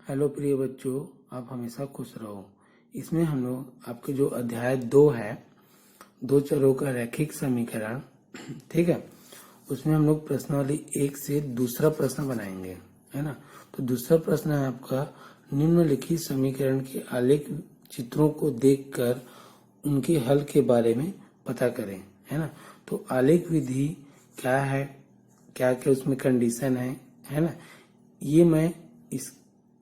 Hello प्रिय बच्चों, आप हमेशा खुश रहो। इसमें हम लोग आपके जो अध्याय 2 है, दो चरों का रैखिक समीकरण, ठीक है, उसमें हम लोग प्रश्नावली 1 से दूसरा प्रश्न बनाएंगे, है ना। तो दूसरा प्रश्न है आपका, निम्नलिखित समीकरण के आलेख चित्रों को देखकर उनके हल के बारे में पता करें, है ना। तो आलेख विधि क्या है, क्या क्या उसमें कंडीशन है ना। ये मैं इस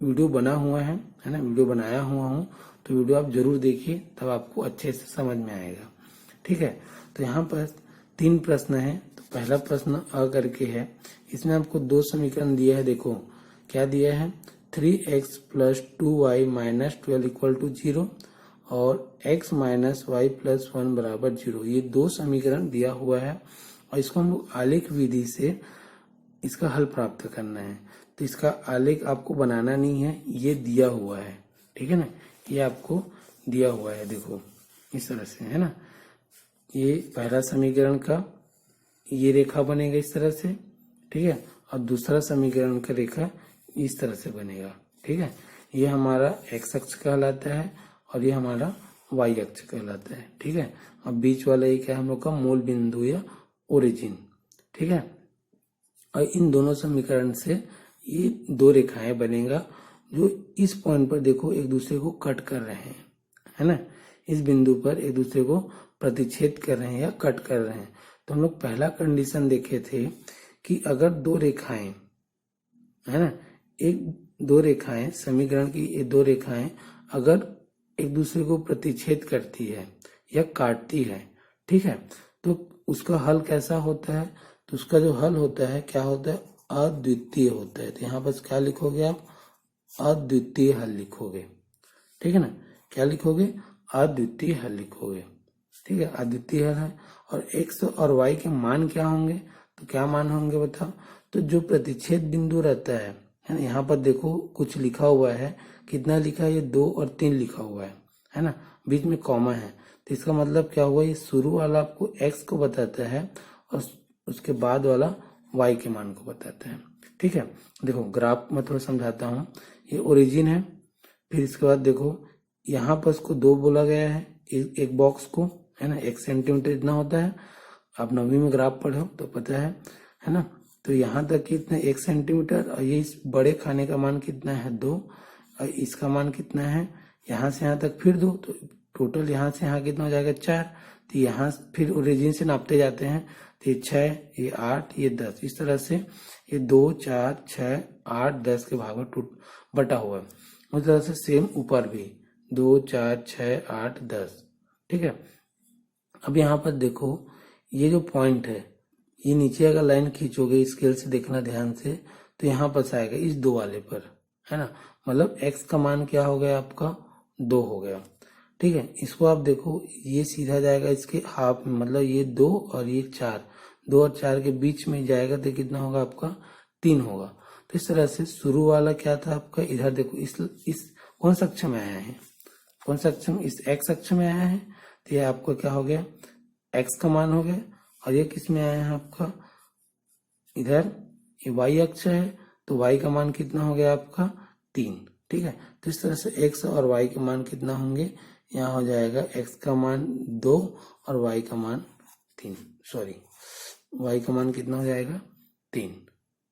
वीडियो बना हुआ है ना, वीडियो बनाया हुआ हूँ, तो वीडियो आप जरूर देखिए, तब आपको अच्छे से समझ में आएगा, ठीक है। तो यहाँ पर 3 प्रश्न है। तो पहला प्रश्न अ करके है, इसमें आपको 2 समीकरण दिया है। देखो क्या दिया है, 3x + 2y - 12 = 0 और x - y + 1 = 0। ये 2 समीकरण दिया हुआ है और इसको हम लोग आलेख विधि से इसका हल प्राप्त करना है। तो इसका आलेख आपको बनाना नहीं है, ये दिया हुआ है, ठीक है ना। ये आपको दिया हुआ है, देखो इस तरह से, है ना। ये पहला समीकरण का ये रेखा बनेगा इस तरह से, ठीक है, और दूसरा समीकरण का रेखा इस तरह से बनेगा, ठीक है। ये हमारा x अक्ष कहलाता है और ये हमारा y अक्ष कहलाता है, ठीक है। और बीच वाला ये क्या है, हम लोग का मूल बिंदु या ओरिजिन, ठीक है। और इन दोनों समीकरण से ये 2 रेखाएं बनेगा जो इस पॉइंट पर देखो एक दूसरे को कट कर रहे हैं, है ना। इस बिंदु पर एक दूसरे को प्रतिच्छेद कर रहे हैं या कट कर रहे हैं। तो हम लोग पहला कंडीशन देखे थे कि अगर 2 रेखाएं, है ना, दो रेखाएं, समीकरण की ये 2 रेखाएं अगर एक दूसरे को प्रतिच्छेद करती है या काटती है, ठीक है, तो उसका हल कैसा होता है। तो उसका जो हल होता है क्या होता है, अद्वितीय होता है। तो यहाँ पर क्या लिखोगे आप, अद्वितीय हल लिखोगे, ठीक है ना। क्या लिखोगे, अद्वितीय हल लिखोगे, ठीक है, अद्वितीय हल है। और x और y के मान क्या होंगे, तो क्या मान होंगे बताओ। तो जो प्रतिच्छेद बिंदु रहता है ना, यहाँ पर देखो कुछ लिखा हुआ है, कितना लिखा है, ये 2 और 3 लिखा हुआ है ना, बीच में कॉमा है। तो इसका मतलब क्या हुआ, ये शुरू वाला आपको x को बताता है और उसके बाद वाला y के मान को बताता है, ठीक है। देखो ग्राफ में थोड़ा समझाता हूँ। ये ओरिजिन है, फिर इसके बाद देखो यहाँ पर इसको 2 बोला गया है, एक बॉक्स को, है ना, 1 सेंटीमीटर इतना होता है। आप 9वीं में ग्राफ पढ़े हो तो पता है ना। तो यहाँ तक कितना 1 सेंटीमीटर, और ये इस बड़े खाने का मान कितना है 2, और इसका मान कितना है, यहाँ से यहाँ तक फिर 2, तो टोटल यहाँ से यहाँ कितना हो जाएगा 4। तो यहाँ फिर ओरिजिन से नापते जाते हैं, तो ये 6, ये 8, ये 10, इस तरह से ये 2, 4, 6, 8, 10 के भाग में बटा हुआ है। उस तरह से सेम ऊपर भी 2, 4, 6, 8, 10, ठीक है। अब यहाँ पर देखो ये जो पॉइंट है, ये नीचे अगर लाइन खींचोगे स्केल से, देखना ध्यान से, तो यहाँ पर आएगा इस 2 वाले पर, है ना। मतलब x का मान क्या हो गया आपका, 2 हो गया, ठीक है। इसको आप देखो ये सीधा जाएगा इसके हाफ में, मतलब ये 2 और ये 4, 2 और 4 के बीच में जाएगा, तो कितना होगा आपका 3 होगा। तो इस तरह से शुरू वाला क्या था आपका, इधर देखो इस कौन सा अक्ष में आया है, कौन सा अक्ष में, इस x अक्ष में आया है। तो ये आपका क्या हो गया, x का मान हो गया। और ये किस में आया है आपका, इधर ये y अक्ष है, तो y का मान कितना हो गया आपका 3, ठीक है। तो इस तरह से x और y के मान कितना होंगे, यहाँ हो जाएगा x का मान 2 और y का मान 3, सॉरी y का मान कितना हो जाएगा 3,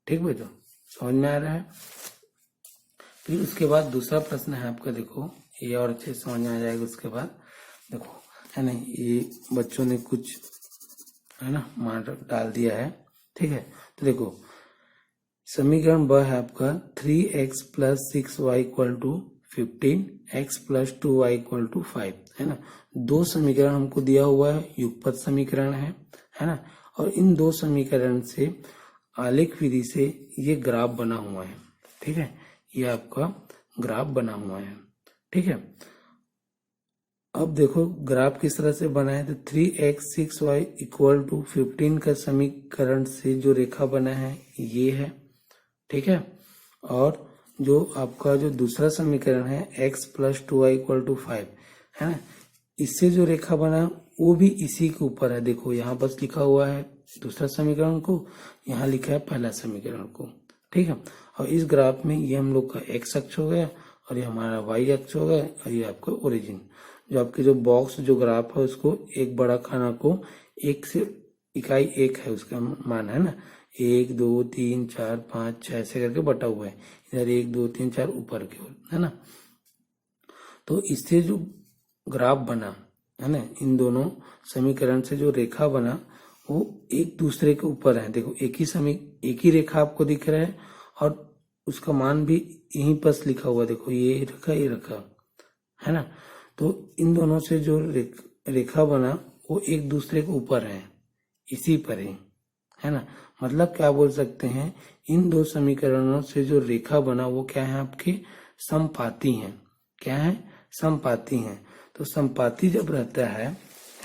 ठीक बेटो, समझ में आ रहा है। फिर उसके बाद दूसरा प्रश्न है आपका, देखो ये और अच्छे से समझ में आ जाएगा। उसके बाद देखो, है ना, ये बच्चों ने कुछ, है ना, मान डाल दिया है, ठीक है। तो देखो समीकरण ब है आपका 3x + 6y = 15, x + 2y = 5, है ना। 2 समीकरण हमको दिया हुआ है, युगपत समीकरण है ना। और इन 2 समीकरण से आलेख विधि से ये ग्राफ बना हुआ है, ठीक है। ये आपका ग्राफ बना हुआ है, ठीक है। अब देखो ग्राफ किस तरह से बना है, तो 3x 6y = 15 का समीकरण से जो रेखा बना है ये है, ठीक है। और जो आपका जो दूसरा समीकरण है x + 2y = 5, है ना, इससे जो रेखा बना वो भी इसी के ऊपर है। देखो यहाँ बस लिखा हुआ है दूसरा समीकरण को, यहाँ लिखा है पहला समीकरण को, ठीक है। और इस ग्राफ में ये हम लोग का एक्स अक्ष हो गया और ये हमारा वाई अक्ष हो गया और ये आपका ओरिजिन। जो आपके जो बॉक्स जो ग्राफ है उसको एक बड़ा खाना को एक से इकाई एक है उसका मान है ना, 1 2 3 4 5 6 ऐसे करके बटा हुआ है। इधर 1 2 3 4 ऊपर की ओर है ना। तो इससे जो ग्राफ बना है ना, इन दोनों समीकरण से जो रेखा बना वो एक दूसरे के ऊपर है। देखो एक ही रेखा आपको दिख रहा है और उसका मान भी यहीं पर लिखा हुआ, देखो ये रेखा है ना। तो इन दोनों से जो रेखा बना वो एक दूसरे के ऊपर है, इसी पर ही है ना। मतलब क्या बोल सकते हैं, इन दो समीकरणों से जो रेखा बना वो क्या है, आपके समपाती हैं। क्या है, समपाती हैं। तो समपाती जब रहता है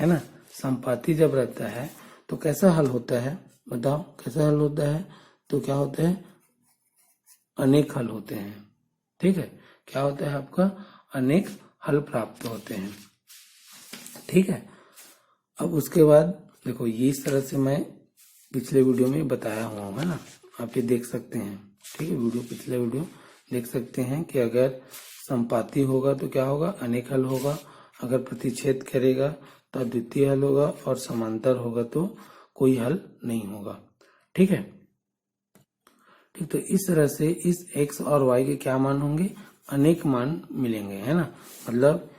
ना, समपाती जब रहता है तो कैसा हल होता है, बताओ कैसा हल होता है। तो क्या होता है, अनेक हल होते हैं। ठीक है, क्या होता है आपका, अनेक हल प्राप्त होते हैं। ठीक है, अब उसके बाद देखो ये इस तरह से मैं पिछले वीडियो में बताया हुआ हूँ है ना, आप ये देख सकते हैं। ठीक है, पिछले वीडियो देख सकते हैं कि अगर समपाती होगा तो क्या होगा, अनेक हल होगा। अगर प्रतिच्छेद करेगा तो अद्वितीय हल होगा और समांतर होगा तो कोई हल नहीं होगा। ठीक है, ठीक। तो इस तरह से इस x और y के क्या मान होंगे, अनेक मान मिलेंगे है ना। मतलब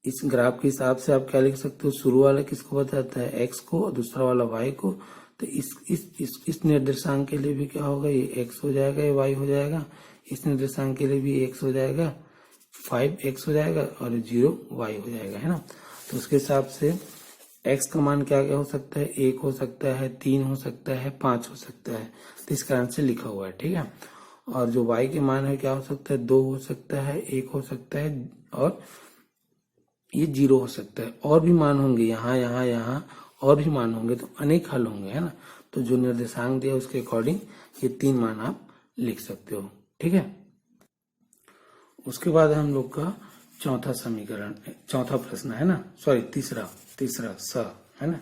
इस ग्राफ के हिसाब से आप क्या लिख सकते हो, शुरू वाला किसको बताता है, x को, और दूसरा वाला y को। तो इस निर्देशांक के लिए भी क्या होगा, ये x हो जाएगा, ये y हो जाएगा। इस निर्देशांक के लिए भी x हो जाएगा, 5x हो जाएगा और 0y हो जाएगा है ना। तो उसके हिसाब से x का मान क्या क्या हो सकता है, 1 हो सकता है, 3 हो सकता है, 5 हो सकता है। तो इस कारण से लिखा हुआ है। ठीक है, और जो y के मान है क्या हो सकता है, 2 हो सकता है, 1 हो सकता है और ये 0 हो सकता है। और भी मान होंगे यहाँ यहाँ यहाँ और भी मान होंगे, तो अनेक हल होंगे है ना। तो जो निर्देशांक दिया उसके अकॉर्डिंग ये 3 मान आप लिख सकते हो। ठीक है, उसके बाद हम लोग का चौथा प्रश्न है ना, सॉरी तीसरा स है ना।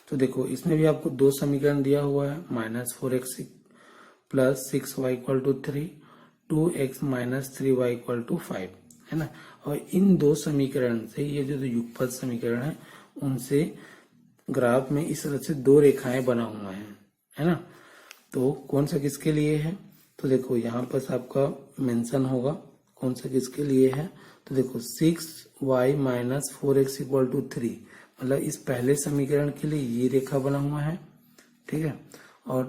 तो देखो इसमें भी आपको दो समीकरण दिया हुआ है, -4x plus 6y equal to 3, 2x minus 3y equal to 5 है ना। और इन दो समीकरण से ये जो युगपत समीकरण है उनसे ग्राफ में इस तरह से दो रेखाएं बना हुआ है ना। तो कौन सा किसके लिए है, तो देखो यहाँ पर आपका मेंशन होगा कौन सा किसके लिए है। तो देखो 6y minus 4x equal to 3, मतलब इस पहले समीकरण के लिए ये रेखा बना हुआ है। ठीक है, और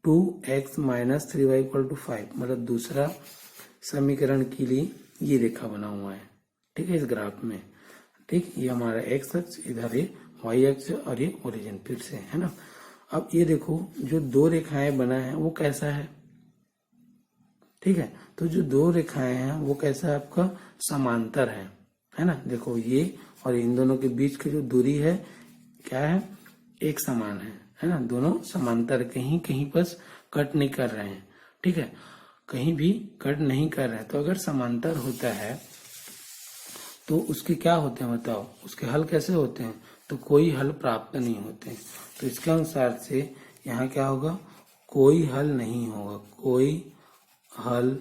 2x minus 3y equal to 5, मतलब दूसरा समीकरण के लिए ये रेखा बना हुआ है। ठीक है, इस ग्राफ में। ठीक, ये हमारा x अक्ष, इधर ये y अक्ष और ये ओरिजिन फिर से है ना। अब ये देखो जो दो रेखाएं बना है वो कैसा है। ठीक है, तो जो दो रेखाएं हैं वो कैसा है, आपका समांतर है ना। देखो ये और इन दोनों के बीच की जो दूरी है क्या है, एक समान है ना। दोनों समांतर, कहीं कहीं पर कट नहीं कर रहे हैं। ठीक है, कहीं भी कट नहीं कर रहे हैं। तो अगर समांतर होता है तो उसके क्या होते हैं बताओ, उसके हल कैसे होते हैं, तो कोई हल प्राप्त नहीं होते। तो इसके अनुसार से यहाँ क्या होगा, कोई हल नहीं होगा, कोई हल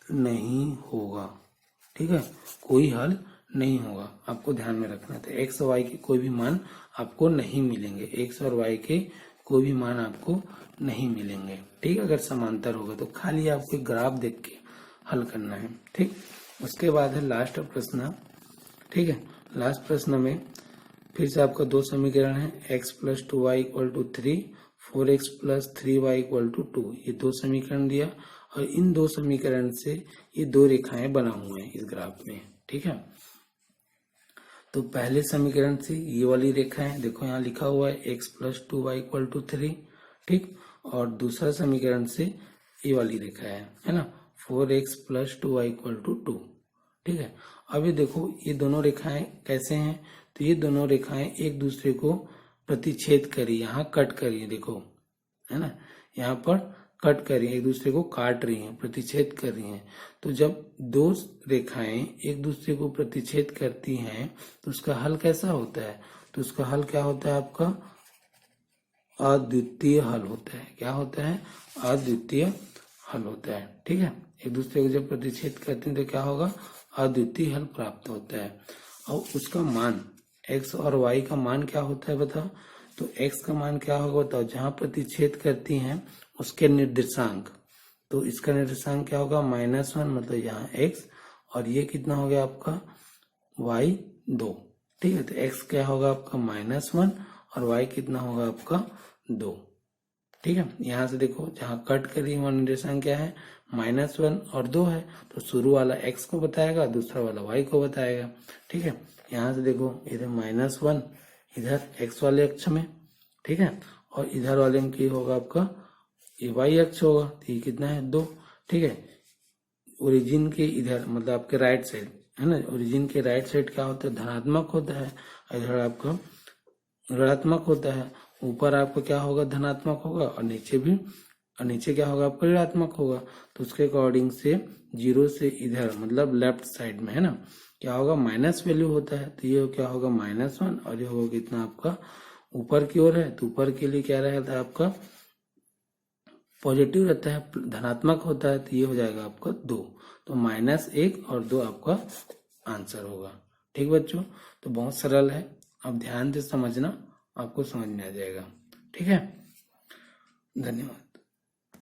नहीं होगा। ठीक है, कोई हल नहीं होगा, आपको ध्यान में रखना था। एक्स और वाई के कोई भी मान आपको नहीं मिलेंगे, एक्स और वाई के कोई भी मान आपको नहीं मिलेंगे। ठीक है, अगर समांतर होगा तो खाली आपको ग्राफ देख के हल करना है। ठीक, उसके बाद है लास्ट प्रश्न। ठीक है, लास्ट प्रश्न में फिर से आपका दो समीकरण है, x plus 2y equal to 3, 4x plus 3y equal to 2, ये दो समीकरण दिया और इन दो समीकरण से ये दो रेखाएं बना हुए हैं इस ग्राफ में। ठीक है, तो पहले समीकरण से ये वाली रेखा है, देखो यहाँ लिखा हुआ है x plus 2y equal to 3। ठीक, और दूसरा समीकरण से ये वाली रेखा है ना, 4x plus 2y equal to 2। ठीक है, अब ये देखो ये दोनों रेखाएं कैसे हैं, तो ये दोनों रेखाएं एक दूसरे को प्रतिच्छेद करी, यहाँ कट करी, देखो है ना, यहाँ पर कट कर रही है, एक दूसरे को काट रही हैं, प्रतिच्छेद कर रही हैं। तो जब दो रेखाएं एक दूसरे को प्रतिच्छेद करती हैं तो उसका हल कैसा होता है, तो उसका हल क्या होता है, आपका अद्वितीय हल होता है। क्या होता है, अद्वितीय हल होता है। ठीक है, एक दूसरे को जब प्रतिच्छेद करते हैं तो क्या होगा, अद्वितीय हल प्राप्त होता है। और उसका मान x और y का मान क्या होता है बताओ, तो x का मान क्या होगा बताओ, जहां प्रतिच्छेद करती हैं उसके निर्देशांक, तो इसका निर्देशांक क्या होगा -1, मतलब यहाँ x, और ये कितना हो गया आपका y 2। ठीक है, तो x क्या होगा आपका -1 और y कितना होगा आपका 2। ठीक है, यहाँ से देखो जहाँ कट करी वहाँ निर्देशांक क्या है -1 और 2 है, तो शुरू वाला x को बताएगा, दूसरा वाला y को बताएगा। ठीक है, यहाँ से देखो इधर -1 इधर x वाले अक्ष में, ठीक है, और इधर वाले में की होगा आपका ये y अक्ष होगा, तो ये कितना है 2। ठीक है, ओरिजिन के इधर मतलब आपके राइट साइड है ना, ओरिजिन के राइट साइड क्या होता है धनात्मक होता है, इधर आपका ऋणात्मक होता है। ऊपर आपका क्या होगा धनात्मक होगा और नीचे भी, और नीचे क्या होगा आपका ऋणात्मक होगा। तो उसके अकॉर्डिंग से 0 से इधर मतलब लेफ्ट साइड में है ना क्या होगा माइनस वैल्यू होता है, तो ये क्या होगा -1 और ये होगा कितना आपका ऊपर की ओर है, तो ऊपर के लिए क्या रहता है आपका पॉजिटिव रहता है, धनात्मक होता है, तो ये हो जाएगा आपका 2। तो -1 और 2 आपका आंसर होगा। ठीक बच्चों, तो बहुत सरल है, अब ध्यान से समझना, आपको समझ में आ जाएगा। ठीक है, धन्यवाद।